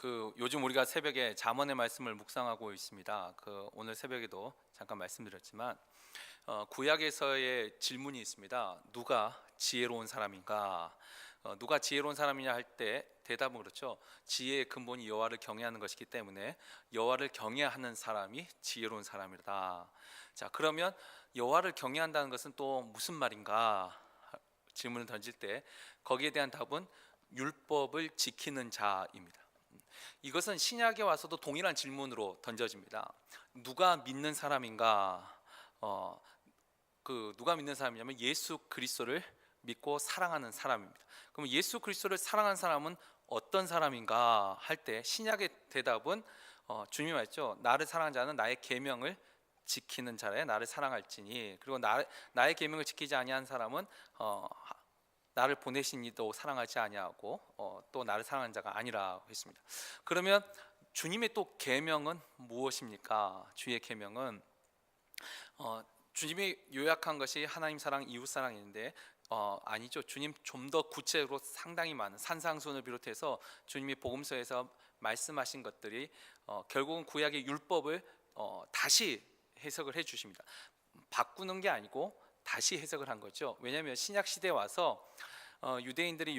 요즘 우리가 새벽에 잠언의 말씀을 묵상하고 있습니다. 오늘 새벽에도 잠깐 말씀드렸지만 구약에서의 질문이 있습니다. 누가 지혜로운 사람인가? 누가 지혜로운 사람이냐 할 때 대답은 그렇죠. 지혜의 근본이 여호와를 경외하는 것이기 때문에 여호와를 경외하는 사람이 지혜로운 사람이다. 자, 그러면 여호와를 경외한다는 것은 또 무슨 말인가? 질문을 던질 때 거기에 대한 답은 율법을 지키는 자입니다. 이것은 신약에 와서도 동일한 질문으로 던져집니다. 누가 믿는 사람인가? 누가 믿는 사람이냐면 예수 그리스도를 믿고 사랑하는 사람입니다. 그럼 예수 그리스도를 사랑하는 사람은 어떤 사람인가 할 때 신약의 대답은 주님이 말했죠. 나를 사랑하는 자는 나의 계명을 지키는 자래 나를 사랑할지니. 그리고 나의 계명을 지키지 아니한 사람은 나를 보내신 이도 사랑하지 아니하고 또 나를 사랑하는 자가 아니라 했습니다. 그러면 주님의 또 계명은 무엇입니까? 주의 계명은 주님이 요약한 것이 하나님 사랑, 이웃 사랑인데 아니죠. 주님 좀 더 구체적으로 상당히 많은 산상수훈을 비롯해서 주님이 복음서에서 말씀하신 것들이 결국은 구약의 율법을 다시 해석을 해주십니다. 바꾸는 게 아니고 다시 해석을 한 거죠. 왜냐하면 신약 시대에 와서 유대인들이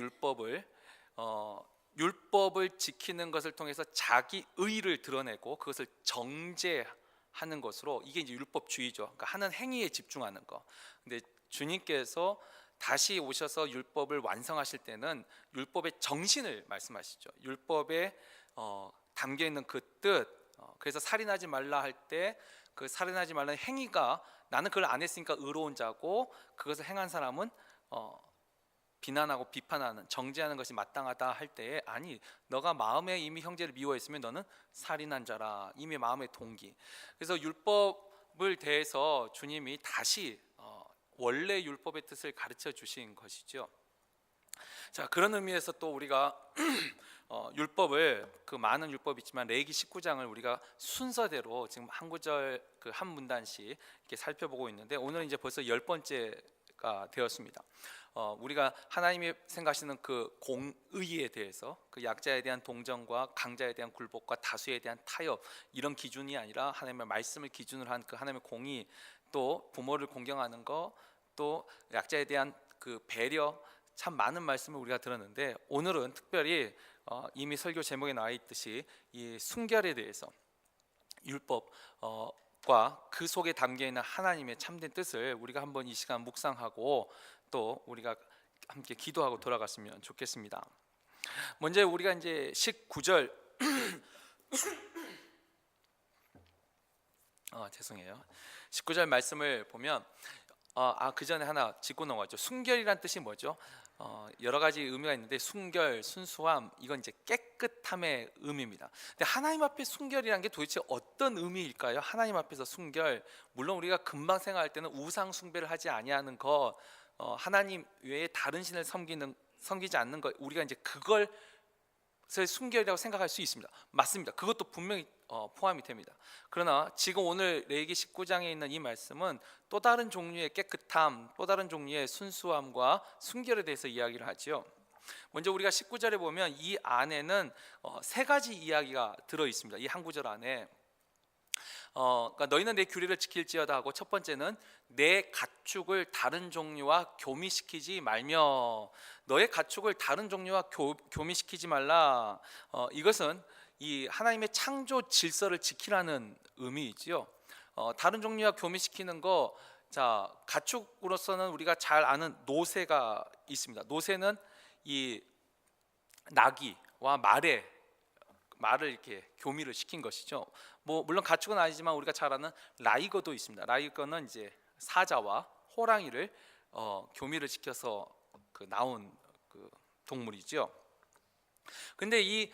율법을 지키는 것을 통해서 자기 의를 드러내고 그것을 정죄하는 것으로, 이게 이제 율법주의죠. 그러니까 하는 행위에 집중하는 거. 근데 주님께서 다시 오셔서 율법을 완성하실 때는 율법의 정신을 말씀하시죠. 율법에 담겨 있는 그 뜻. 그래서 살인하지 말라 할 때 그 살인하지 말라는 행위가 나는 그걸 안 했으니까 의로운 자고 그것을 행한 사람은 비난하고 비판하는, 정죄하는 것이 마땅하다 할 때에 아니, 너가 마음에 이미 형제를 미워했으면 너는 살인한 자라. 이미 마음의 동기. 그래서 율법을 대해서 주님이 다시 원래 율법의 뜻을 가르쳐 주신 것이죠. 자, 그런 의미에서 또 우리가 율법을, 많은 율법이 있지만 레위기 19장을 우리가 순서대로 지금 한 구절 한 문단씩 이렇게 살펴보고 있는데 오늘은 이제 벌써 10번째가 되었습니다. 우리가 하나님이 생각하시는 그 공의에 대해서, 그 약자에 대한 동정과 강자에 대한 굴복과 다수에 대한 타협, 이런 기준이 아니라 하나님의 말씀을 기준으로 한 그 하나님의 공의, 또 부모를 공경하는 거, 또 약자에 대한 그 배려, 참 많은 말씀을 우리가 들었는데 오늘은 특별히 이미 설교 제목에 나와 있듯이 이 순결에 대해서, 율법과 그 속에 담겨 있는 하나님의 참된 뜻을 우리가 한번 이 시간 묵상하고 또 우리가 함께 기도하고 돌아갔으면 좋겠습니다. 먼저 우리가 이제 19절 죄송해요. 19절 말씀을 보면 그 전에 하나 짚고 넘어가죠. 순결이란 뜻이 뭐죠? 여러 가지 의미가 있는데 순결, 순수함, 이건 이제 깨끗함의 의미입니다. 근데 하나님 앞에 순결이란 게 도대체 어떤 의미일까요? 하나님 앞에서 순결, 물론 우리가 금방 생각할 때는 우상 숭배를 하지 아니하는 것, 하나님 외에 다른 신을 섬기지 않는 것, 우리가 이제 그걸 순결이라고 생각할 수 있습니다. 맞습니다. 그것도 분명히 포함이 됩니다. 그러나 지금 오늘 레위기 19장에 있는 이 말씀은 또 다른 종류의 깨끗함, 또 다른 종류의 순수함과 순결에 대해서 이야기를 하지요. 먼저 우리가 19절에 보면 이 안에는 세 가지 이야기가 들어 있습니다. 이 한 구절 안에 그러니까 너희는 내 규례를 지킬지어다 하고, 첫 번째는 내 가축을 다른 종류와 교미시키지 말며. 너의 가축을 다른 종류와 교미시키지 말라. 이것은 이 하나님의 창조 질서를 지키라는 의미이지요. 다른 종류와 교미시키는 거, 자, 가축으로서는 우리가 잘 아는 노새가 있습니다. 노새는 이 나귀와 말을 이렇게 교미를 시킨 것이죠. 물론 가축은 아니지만 우리가 잘 아는 라이거도 있습니다. 라이거는 이제 사자와 호랑이를 교미를 시켜서 나온 동물이죠. 근데 이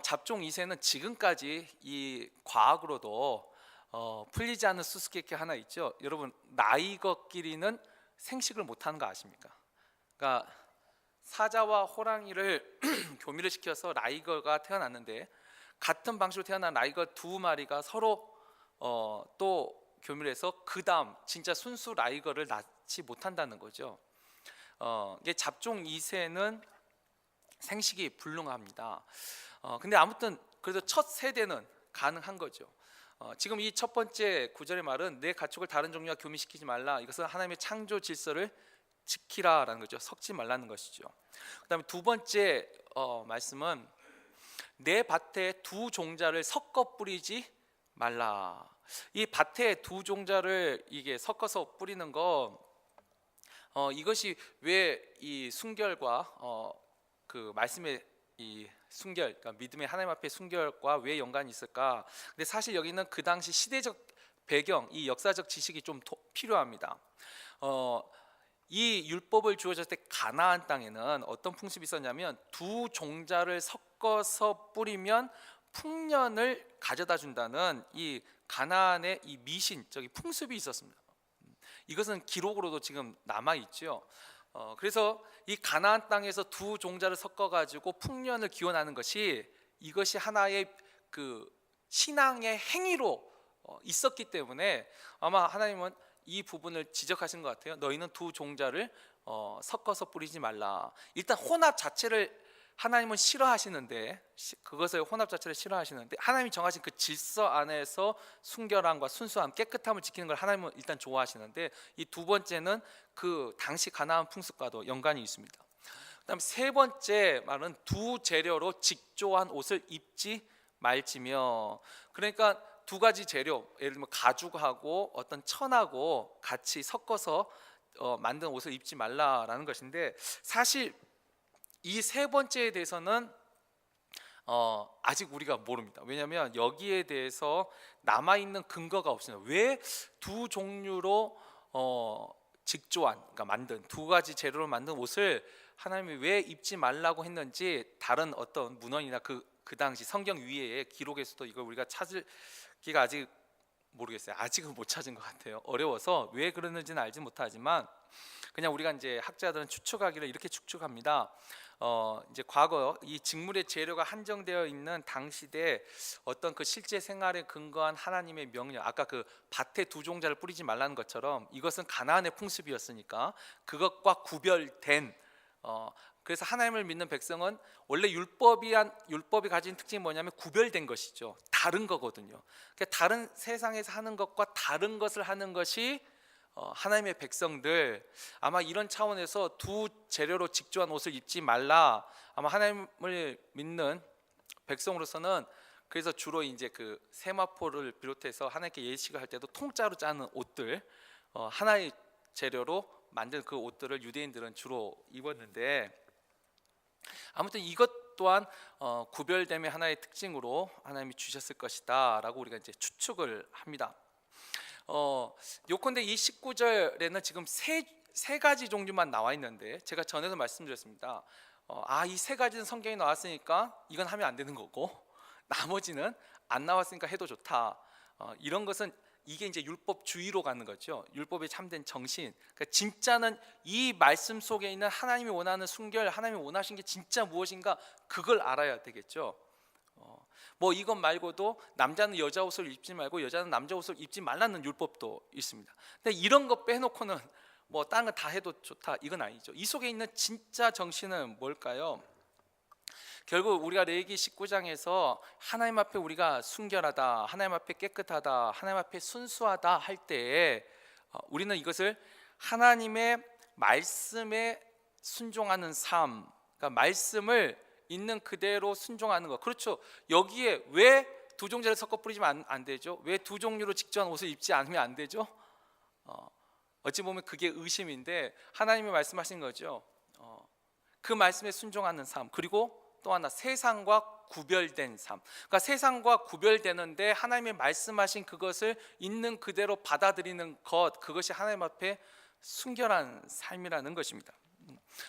잡종 2세는 지금까지 이 과학으로도 풀리지 않는 수수께끼 하나 있죠. 여러분, 라이거끼리는 생식을 못하는 거 아십니까? 그러니까 사자와 호랑이를 교미를 시켜서 라이거가 태어났는데 같은 방식으로 태어난 라이거 두 마리가 서로 또 교미를 해서 그 다음 진짜 순수 라이거를 낳지 못한다는 거죠. 이게 잡종 2세는 생식이 불능합니다. 근데 아무튼 그래도 첫 세대는 가능한 거죠. 지금 이 첫 번째 구절의 말은 내 가축을 다른 종류와 교미시키지 말라. 이것은 하나님의 창조 질서를 지키라라는 거죠. 섞지 말라는 것이죠. 그다음에 두 번째 말씀은 내 밭에 두 종자를 섞어 뿌리지 말라. 이 밭에 두 종자를 이게 섞어서 뿌리는 거 이것이 왜 이 순결과 그 말씀의 이 순결, 그러니까 믿음의 하나님 앞에 순결과 왜 연관이 있을까? 근데 사실 여기는 그 당시 시대적 배경, 이 역사적 지식이 좀 필요합니다. 이 율법을 주어졌을 때 가나안 땅에는 어떤 풍습이 있었냐면 두 종자를 섞어서 뿌리면 풍년을 가져다 준다는 이 가나안의 이 미신적인 풍습이 있었습니다. 이것은 기록으로도 지금 남아 있죠. 그래서 이 가나안 땅에서 두 종자를 섞어 가지고 풍년을 기원하는 것이 이것이 하나의 그 신앙의 행위로 있었기 때문에 아마 하나님은 이 부분을 지적하신 것 같아요. 너희는 두 종자를 섞어서 뿌리지 말라. 일단 혼합 자체를 하나님은 싫어하시는데, 그것을 혼합 자체를 싫어하시는데 하나님이 정하신 그 질서 안에서 순결함과 순수함, 깨끗함을 지키는 걸 하나님은 일단 좋아하시는데, 이 두 번째는 그 당시 가나안 풍습과도 연관이 있습니다. 그다음에 세 번째 말은 두 재료로 직조한 옷을 입지 말지며, 그러니까 두 가지 재료, 예를 들면 가죽하고 어떤 천하고 같이 섞어서 만든 옷을 입지 말라라는 것인데, 사실 이 세 번째에 대해서는 아직 우리가 모릅니다. 왜냐하면 여기에 대해서 남아있는 근거가 없습니다. 왜 두 종류로 직조한, 그러니까 만든 두 가지 재료로 만든 옷을 하나님이 왜 입지 말라고 했는지 다른 어떤 문헌이나 그 당시 성경 위에 기록에서도 이걸 우리가 찾기가 아직 모르겠어요. 아직은 못 찾은 것 같아요. 어려워서 왜 그러는지는 알지 못하지만 그냥 우리가 이제 학자들은 추측하기를 이렇게 추측합니다. 이제 과거 이 직물의 재료가 한정되어 있는 당시대 어떤 그 실제 생활에 근거한 하나님의 명령, 아까 그 밭에 두 종자를 뿌리지 말라는 것처럼 이것은 가나안의 풍습이었으니까 그것과 구별된 그래서 하나님을 믿는 백성은 원래 율법이 가진 특징이 뭐냐면 구별된 것이죠. 다른 거거든요. 그러니까 다른 세상에서 하는 것과 다른 것을 하는 것이 하나님의 백성들, 아마 이런 차원에서 두 재료로 직조한 옷을 입지 말라. 아마 하나님을 믿는 백성으로서는 그래서 주로 이제 그 세마포를 비롯해서 하나님께 예식을 할 때도 통짜로 짜는 옷들, 하나의 재료로 만든 그 옷들을 유대인들은 주로 입었는데, 아무튼 이것 또한 구별됨의 하나의 특징으로 하나님이 주셨을 것이다라고 우리가 이제 추측을 합니다. 요컨대 이 19절에는 지금 세 가지 종류만 나와 있는데, 제가 전에도 말씀드렸습니다. 이 세 가지는 성경에 나왔으니까 이건 하면 안 되는 거고 나머지는 안 나왔으니까 해도 좋다. 이런 것은 이게 이제 율법주의로 가는 거죠. 율법의 참된 정신. 그러니까 진짜는 이 말씀 속에 있는 하나님이 원하는 순결, 하나님이 원하신 게 진짜 무엇인가 그걸 알아야 되겠죠. 뭐 이것 말고도 남자는 여자 옷을 입지 말고 여자는 남자 옷을 입지 말라는 율법도 있습니다. 근데 이런 거 빼놓고는 뭐 다른 거 다 해도 좋다 이건 아니죠. 이 속에 있는 진짜 정신은 뭘까요? 결국 우리가 레위기 19장에서 하나님 앞에 우리가 순결하다, 하나님 앞에 깨끗하다, 하나님 앞에 순수하다 할 때에 우리는 이것을 하나님의 말씀에 순종하는 삶, 그러니까 말씀을 있는 그대로 순종하는 것. 그렇죠. 여기에 왜 두 종자를 섞어 뿌리면 안 되죠? 왜 두 종류로 직조한 옷을 입지 않으면 안 되죠? 어찌 보면 그게 의심인데 하나님이 말씀하신 거죠. 그 말씀에 순종하는 삶, 그리고 또 하나 세상과 구별된 삶. 그러니까 세상과 구별되는데 하나님이 말씀하신 그것을 있는 그대로 받아들이는 것, 그것이 하나님 앞에 순결한 삶이라는 것입니다.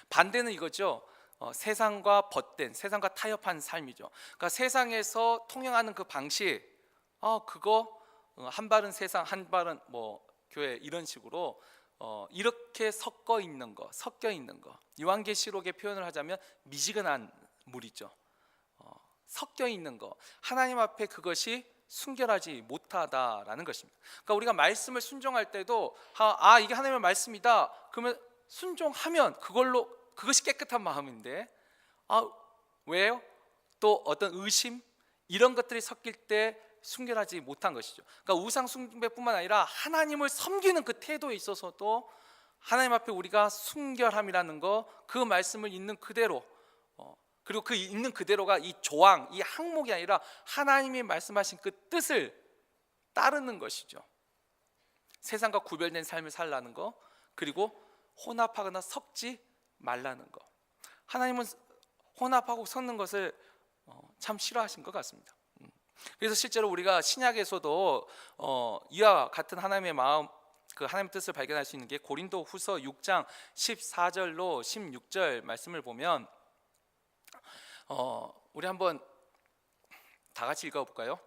반대는 이거죠. 세상과 벗된, 세상과 타협한 삶이죠. 그러니까 세상에서 통행하는 그 방식, 그거 한 발은 세상, 한 발은 뭐 교회, 이런 식으로 이렇게 섞여 있는 거, 요한계시록의 표현을 하자면 미지근한 물이죠. 섞여 있는 거, 하나님 앞에 그것이 순결하지 못하다라는 것입니다. 그러니까 우리가 말씀을 순종할 때도 이게 하나님의 말씀이다. 그러면 순종하면 그것이 깨끗한 마음인데 왜요? 또 어떤 의심 이런 것들이 섞일 때 순결하지 못한 것이죠. 그러니까 우상 숭배뿐만 아니라 하나님을 섬기는 그 태도에 있어서도 하나님 앞에 우리가 순결함이라는 거, 그 말씀을 있는 그대로, 그리고 그 있는 그대로가 이 조항, 이 항목이 아니라 하나님이 말씀하신 그 뜻을 따르는 것이죠. 세상과 구별된 삶을 살라는 거, 그리고 혼합하거나 섞지 말라는 거. 하나님은 혼합하고 섞는 것을 참 싫어하신 것 같습니다. 그래서 실제로 우리가 신약에서도 이와 같은 하나님의 마음, 그 하나님의 뜻을 발견할 수 있는 게 고린도후서 6장 14절로 16절 말씀을 보면 우리 한번 다 같이 읽어볼까요?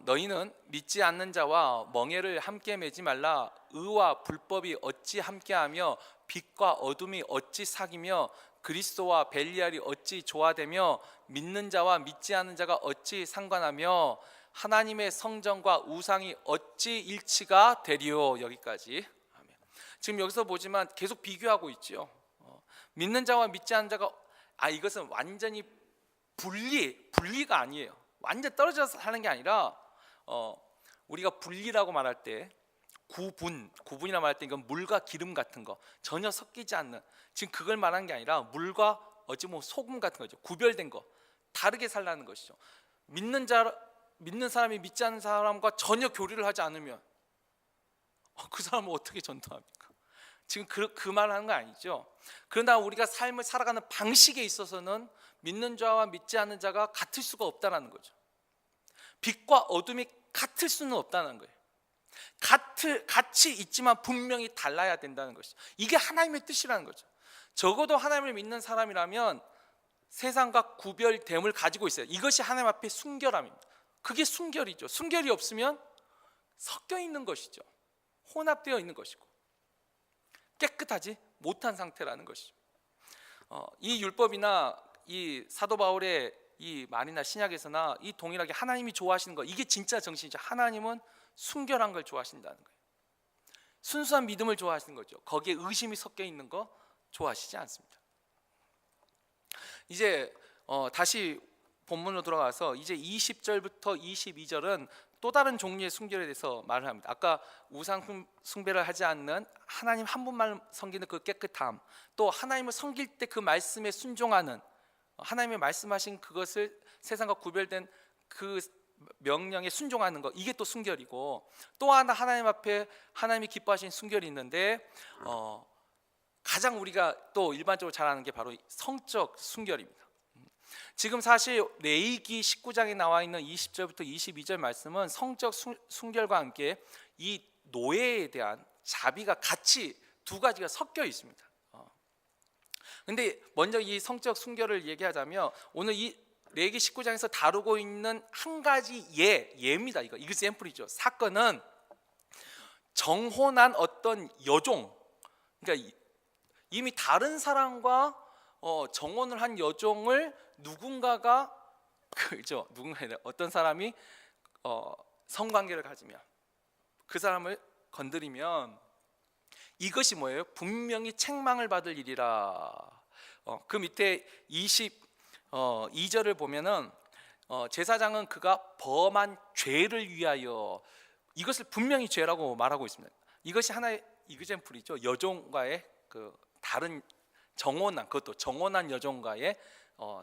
너희는 믿지 않는 자와 멍에를 함께 매지 말라. 의와 불법이 어찌 함께하며 빛과 어둠이 어찌 사귀며 그리스도와 벨리알이 어찌 조화되며 믿는 자와 믿지 않는 자가 어찌 상관하며 하나님의 성전과 우상이 어찌 일치가 되리요. 여기까지. 지금 여기서 보지만 계속 비교하고 있죠. 믿는 자와 믿지 않는 자가, 이것은 완전히 분리가 아니에요. 완전 떨어져서 사는 게 아니라 우리가 분리라고 말할 때 구분이라 말할 때 이건 물과 기름 같은 거 전혀 섞이지 않는, 지금 그걸 말하는 게 아니라 물과 소금 같은 거죠. 구별된 거, 다르게 살라는 것이죠. 믿는 사람이 믿지 않는 사람과 전혀 교류를 하지 않으면 그 사람은 어떻게 전도합니까? 지금 그 말하는 거 아니죠. 그러나 우리가 삶을 살아가는 방식에 있어서는 믿는 자와 믿지 않는 자가 같을 수가 없다는 거죠. 빛과 어둠이 같을 수는 없다는 거예요. 같이 있지만 분명히 달라야 된다는 것이죠. 이게 하나님의 뜻이라는 거죠. 적어도 하나님을 믿는 사람이라면 세상과 구별됨을 가지고 있어요. 이것이 하나님 앞에 순결함입니다. 그게 순결이죠. 순결이 없으면 섞여 있는 것이죠. 혼합되어 있는 것이고 깨끗하지 못한 상태라는 것이죠. 이 율법이나 이 사도 바울의 이 말이나 신약에서나 이 동일하게 하나님이 좋아하시는 거, 이게 진짜 정신이죠. 하나님은 순결한 걸 좋아하신다는 거예요. 순수한 믿음을 좋아하시는 거죠. 거기에 의심이 섞여 있는 거 좋아하시지 않습니다. 이제 다시 본문으로 돌아가서 이제 20절부터 22절은 또 다른 종류의 순결에 대해서 말을 합니다. 아까 우상 숭배를 하지 않는 하나님 한 분만 섬기는 그 깨끗함, 또 하나님을 섬길 때 그 말씀에 순종하는, 하나님의 말씀하신 그것을 세상과 구별된 그 명령에 순종하는 것, 이게 또 순결이고, 또 하나 하나님 앞에 하나님이 기뻐하신 순결이 있는데 가장 우리가 또 일반적으로 잘 아는 게 바로 성적 순결입니다. 지금 사실 레위기 19장에 나와 있는 20절부터 22절 말씀은 성적 순결과 함께 이 노예에 대한 자비가 같이 두 가지가 섞여 있습니다. 근데 먼저 이 성적 순결을 얘기하자면 오늘 이 레위기 19장에서 다루고 있는 한 가지 예입니다. 이거 example이죠. 사건은 정혼한 어떤 여종, 그러니까 이미 다른 사람과 정혼을 한 여종을 누군가가 어떤 사람이 성관계를 가지면, 그 사람을 건드리면 이것이 뭐예요? 분명히 책망을 받을 일이라. 그 밑에 22절을 보면은 제사장은 그가 범한 죄를 위하여, 이것을 분명히 죄라고 말하고 있습니다. 이것이 하나의 이그젠플이죠. 여종과의 그 다른 정혼한, 그것도 정혼한 여종과의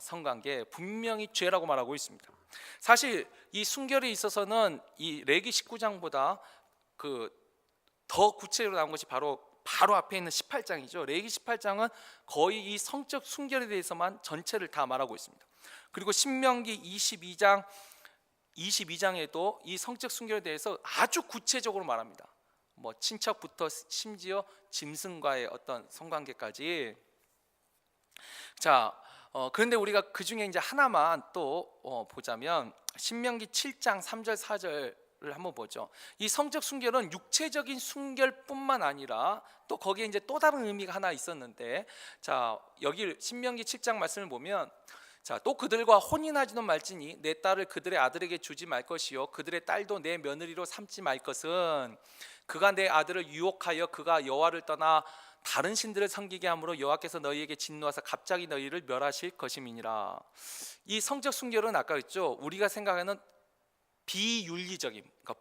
성관계, 분명히 죄라고 말하고 있습니다. 사실 이 순결에 있어서는 이 레위기 19장보다 더 구체적으로 나온 것이 바로 앞에 있는 18장이죠. 레위기 18장은 거의 이 성적 순결에 대해서만 전체를 다 말하고 있습니다. 그리고 신명기 22장에도 이 성적 순결에 대해서 아주 구체적으로 말합니다. 뭐 친척부터 심지어 짐승과의 어떤 성관계까지. 자, 그런데 우리가 그 중에 이제 하나만 또 보자면 신명기 7장 3절 4절을 한번 보죠. 이 성적 순결은 육체적인 순결뿐만 아니라 또 거기에 이제 또 다른 의미가 하나 있었는데, 자, 여기 신명기 7장 말씀을 보면, 자, 또 그들과 혼인하지도 말지니 내 딸을 그들의 아들에게 주지 말 것이요 그들의 딸도 내 며느리로 삼지 말 것은, 그가 내 아들을 유혹하여 그가 여호와를 떠나 다른 신들을 섬기게 함으로 여호와께서 너희에게 진노하사 갑자기 너희를 멸하실 것임이니라. 이 성적 순결은 아까 했죠. 우리가 생각하는 비윤리적인, 그러니까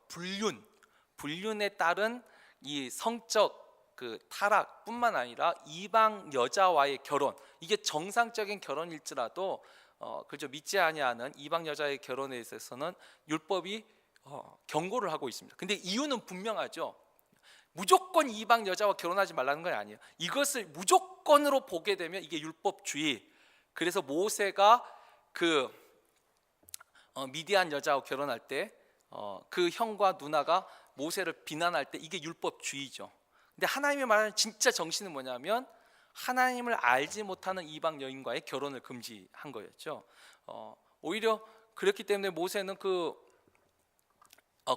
불륜에 따른 이 성적 그 타락뿐만 아니라 이방 여자와의 결혼, 이게 정상적인 결혼일지라도 그저 믿지 아니하는 이방 여자의 결혼에 있어서는 율법이 경고를 하고 있습니다. 근데 이유는 분명하죠. 무조건 이방 여자와 결혼하지 말라는 건 아니에요. 이것을 무조건으로 보게 되면 이게 율법주의. 그래서 모세가 그 미디안 여자와 결혼할 때 그 형과 누나가 모세를 비난할 때 이게 율법주의죠. 근데 하나님이 말하는 진짜 정신은 뭐냐면 하나님을 알지 못하는 이방 여인과의 결혼을 금지한 거였죠. 오히려 그렇기 때문에 모세는 그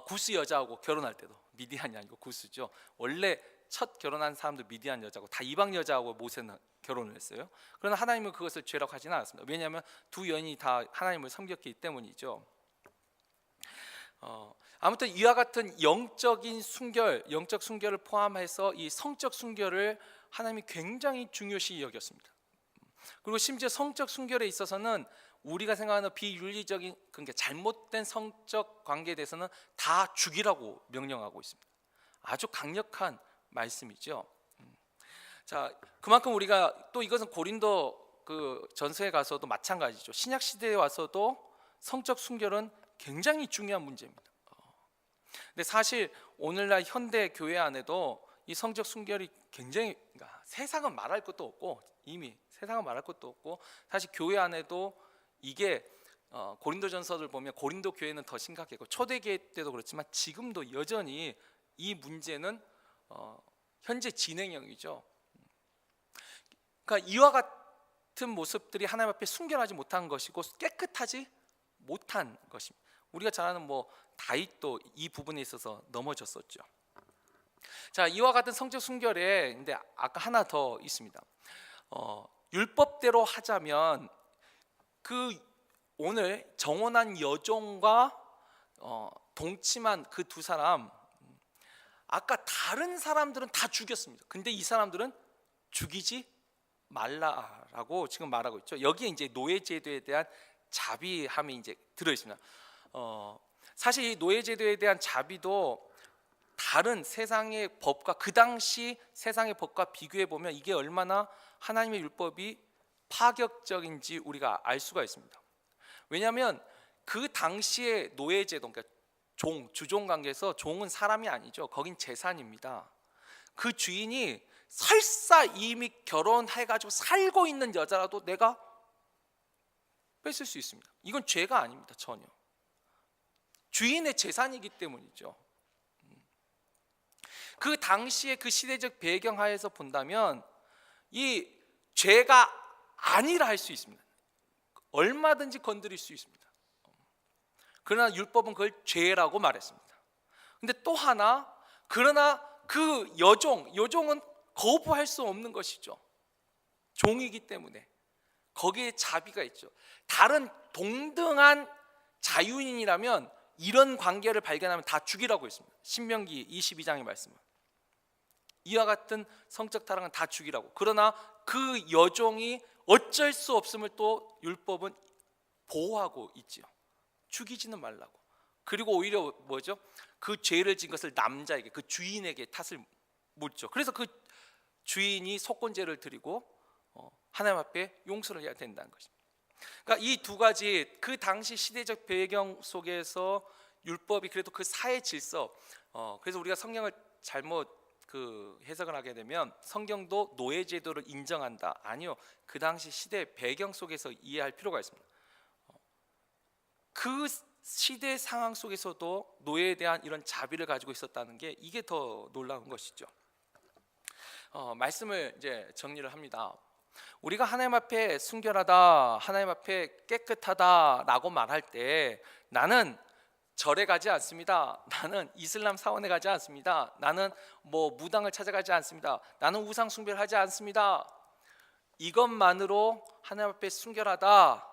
구스 여자하고 결혼할 때도, 미디안이 아니고 구스죠. 원래 첫 결혼한 사람도 미디안 여자고 다 이방 여자하고 모세는 결혼을 했어요. 그러나 하나님은 그것을 죄라고 하지는 않았습니다. 왜냐하면 두 여인이 다 하나님을 섬겼기 때문이죠. 아무튼 이와 같은 영적 순결을 포함해서 이 성적 순결을 하나님이 굉장히 중요시 여겼습니다. 그리고 심지어 성적 순결에 있어서는 우리가 생각하는 비윤리적인, 그러니까 잘못된 성적 관계에 대해서는 다 죽이라고 명령하고 있습니다. 아주 강력한 말씀이죠. 자, 그만큼 우리가 또 이것은 고린도 그 전서에 가서도 마찬가지죠. 신약 시대에 와서도 성적 순결은 굉장히 중요한 문제입니다. 근데 사실 오늘날 현대 교회 안에도 이 성적 순결이 굉장히, 그러니까 세상은 말할 것도 없고, 이미 세상은 말할 것도 없고, 사실 교회 안에도 이게 고린도전서를 보면 고린도 교회는 더 심각했고 초대교회 때도 그렇지만 지금도 여전히 이 문제는 현재 진행형이죠. 그러니까 이와 같은 모습들이 하나님 앞에 순결하지 못한 것이고 깨끗하지 못한 것입니다. 우리가 잘 아는 다윗도 이 부분에 있어서 넘어졌었죠. 자, 이와 같은 성적 순결에 근데 아까 하나 더 있습니다. 율법대로 하자면 그 오늘 정혼한 여종과 동침한 그 두 사람, 아까 다른 사람들은 다 죽였습니다. 근데 이 사람들은 죽이지 말라라고 지금 말하고 있죠. 여기에 이제 노예제도에 대한 자비함이 이제 들어 있습니다. 사실 이 노예제도에 대한 자비도 다른 세상의 법과, 그 당시 세상의 법과 비교해 보면 이게 얼마나 하나님의 율법이 파격적인지 우리가 알 수가 있습니다. 왜냐하면 그 당시의 노예제도, 그러니까 주종 관계에서 종은 사람이 아니죠. 거긴 재산입니다. 그 주인이 설사 이미 결혼해가지고 살고 있는 여자라도 내가 뺏을 수 있습니다. 이건 죄가 아닙니다. 전혀. 주인의 재산이기 때문이죠. 그 당시의 그 시대적 배경 하에서 본다면 이 죄가 아니라 할 수 있습니다. 얼마든지 건드릴 수 있습니다. 그러나 율법은 그걸 죄라고 말했습니다. 근데 또 하나, 그러나 그 여종은 거부할 수 없는 것이죠. 종이기 때문에 거기에 자비가 있죠. 다른 동등한 자유인이라면 이런 관계를 발견하면 다 죽이라고 했습니다. 신명기 22장의 말씀은 이와 같은 성적 타락은 다 죽이라고. 그러나 그 여종이 어쩔 수 없음을 또 율법은 보호하고 있지요. 죽이지는 말라고. 그리고 오히려 뭐죠? 그 죄를 지은 것을 남자에게, 그 주인에게 탓을 묻죠. 그래서 그 주인이 속건제를 드리고 하나님 앞에 용서를 해야 된다는 것입니다. 그러니까 이 두 가지, 그 당시 시대적 배경 속에서 율법이 그래도 그 사회 질서, 그래서 우리가 성경을 잘못 해석을 하게 되면 성경도 노예 제도를 인정한다, 아니요, 그 당시 시대 배경 속에서 이해할 필요가 있습니다. 그 시대 상황 속에서도 노예에 대한 이런 자비를 가지고 있었다는 게 이게 더 놀라운 것이죠. 말씀을 이제 정리를 합니다. 우리가 하나님 앞에 순결하다, 하나님 앞에 깨끗하다라고 말할 때 나는 절에 가지 않습니다. 나는 이슬람 사원에 가지 않습니다. 나는 무당을 찾아가지 않습니다. 나는 우상 숭배를 하지 않습니다. 이것만으로 하나님 앞에 순결하다,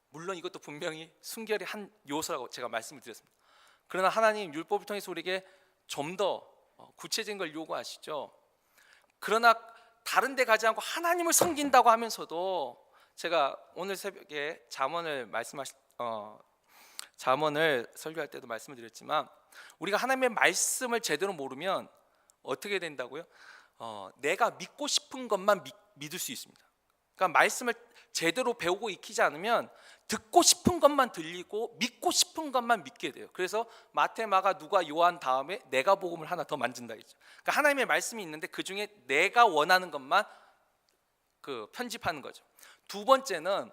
물론 이것도 분명히 순결의 한 요소라고 제가 말씀을 드렸습니다. 그러나 하나님 율법을 통해서 우리에게 좀 더 구체적인 걸 요구하시죠. 그러나 다른 데 가지 않고 하나님을 섬긴다고 하면서도 제가 오늘 새벽에 잠언을 설교할 때도 말씀을 드렸지만 우리가 하나님의 말씀을 제대로 모르면 어떻게 된다고요? 내가 믿고 싶은 것만 믿을 수 있습니다. 그러니까 말씀을 제대로 배우고 익히지 않으면 듣고 싶은 것만 들리고 믿고 싶은 것만 믿게 돼요. 그래서 마태, 마가, 누가, 요한 다음에 내가 복음을 하나 더 만든다 했죠. 그러니까 하나님의 말씀이 있는데 그 중에 내가 원하는 것만 편집하는 거죠. 두 번째는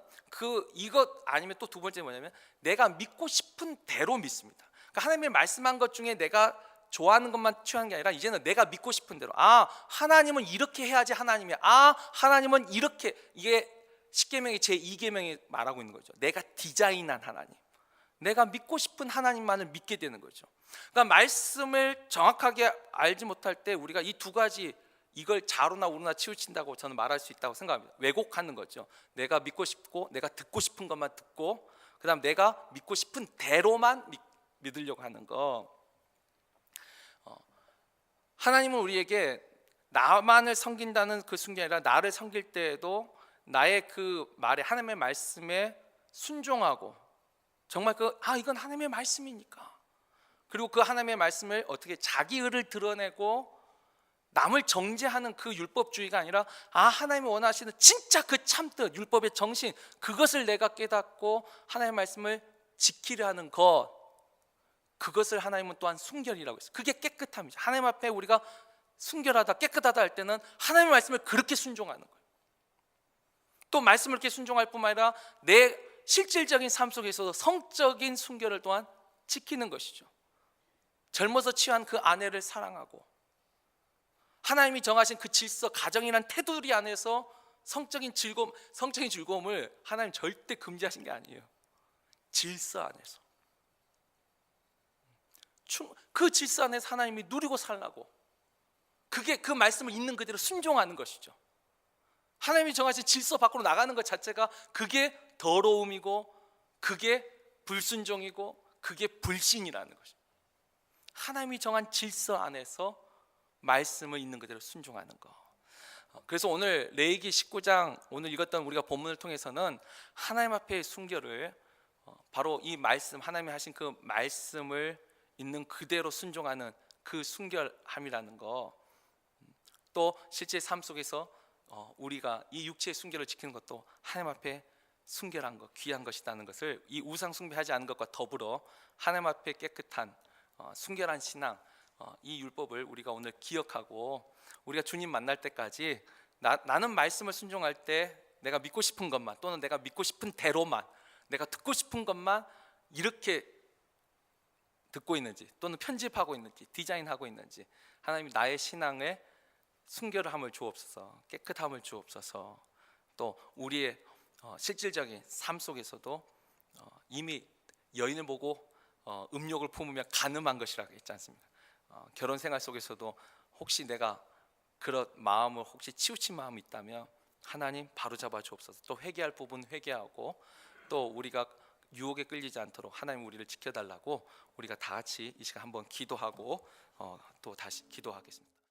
이것 아니면 또 두 번째는 뭐냐면 내가 믿고 싶은 대로 믿습니다. 그러니까 하나님의 말씀한 것 중에 내가 좋아하는 것만 취하는 게 아니라 이제는 내가 믿고 싶은 대로 하나님은 이렇게 해야지 하나님이야. 하나님은 이렇게 이게 십계명의 제2계명이 말하고 있는 거죠. 내가 디자인한 하나님, 내가 믿고 싶은 하나님만을 믿게 되는 거죠. 그러니까 말씀을 정확하게 알지 못할 때 우리가 이 두 가지 이걸 좌로나 우로나 치우친다고 저는 말할 수 있다고 생각합니다. 왜곡하는 거죠. 내가 믿고 싶고 내가 듣고 싶은 것만 듣고 그다음 내가 믿고 싶은 대로만 믿으려고 하는 거. 하나님은 우리에게 나만을 섬긴다는 그 순간이 아니라 나를 섬길 때에도 나의 그 말에 하나님의 말씀에 순종하고 정말 이건 하나님의 말씀이니까 그리고 그 하나님의 말씀을 어떻게 자기 의를 드러내고 남을 정죄하는 그 율법주의가 아니라 하나님이 원하시는 진짜 그 참뜻 율법의 정신 그것을 내가 깨닫고 하나님의 말씀을 지키려 하는 그것을 하나님은 또한 순결이라고 했어요. 그게 깨끗함이죠. 하나님 앞에 우리가 순결하다 깨끗하다 할 때는 하나님의 말씀을 그렇게 순종하는 거예요. 또 말씀을 이렇게 순종할 뿐만 아니라 내 실질적인 삶 속에서도 성적인 순결을 또한 지키는 것이죠. 젊어서 취한 그 아내를 사랑하고 하나님이 정하신 그 질서 가정이란 테두리 안에서 성적인 즐거움을 하나님 절대 금지하신 게 아니에요. 질서 안에서 그 질서 안에서 하나님이 누리고 살라고 그게 그 말씀을 있는 그대로 순종하는 것이죠. 하나님이 정하신 질서 밖으로 나가는 것 자체가 그게 더러움이고 그게 불순종이고 그게 불신이라는 것입니다. 하나님이 정한 질서 안에서 말씀을 있는 그대로 순종하는 것. 그래서 오늘 레위기 19장 오늘 읽었던 우리가 본문을 통해서는 하나님 앞의 순결을 바로 이 말씀 하나님이 하신 그 말씀을 있는 그대로 순종하는 그 순결함이라는 거. 또 실제 삶 속에서 우리가 이 육체의 순결을 지키는 것도 하나님 앞에 순결한 것, 귀한 것이라는 것을 이 우상 숭배하지 않은 것과 더불어 하나님 앞에 깨끗한 순결한 신앙 이 율법을 우리가 오늘 기억하고 우리가 주님 만날 때까지 나는 말씀을 순종할 때 내가 믿고 싶은 것만 또는 내가 믿고 싶은 대로만 내가 듣고 싶은 것만 이렇게 듣고 있는지 또는 편집하고 있는지 디자인하고 있는지 하나님이 나의 신앙에 순결함을 주옵소서 깨끗함을 주옵소서. 또 우리의 실질적인 삶 속에서도 이미 여인을 보고 음욕을 품으며 간음한 것이라고 했지 않습니까? 결혼 생활 속에서도 혹시 내가 그런 마음을 혹시 치우친 마음이 있다면 하나님 바로잡아 주옵소서. 또 회개할 부분 회개하고 또 우리가 유혹에 끌리지 않도록 하나님 우리를 지켜달라고 우리가 다 같이 이 시간 한번 기도하고 또 다시 기도하겠습니다.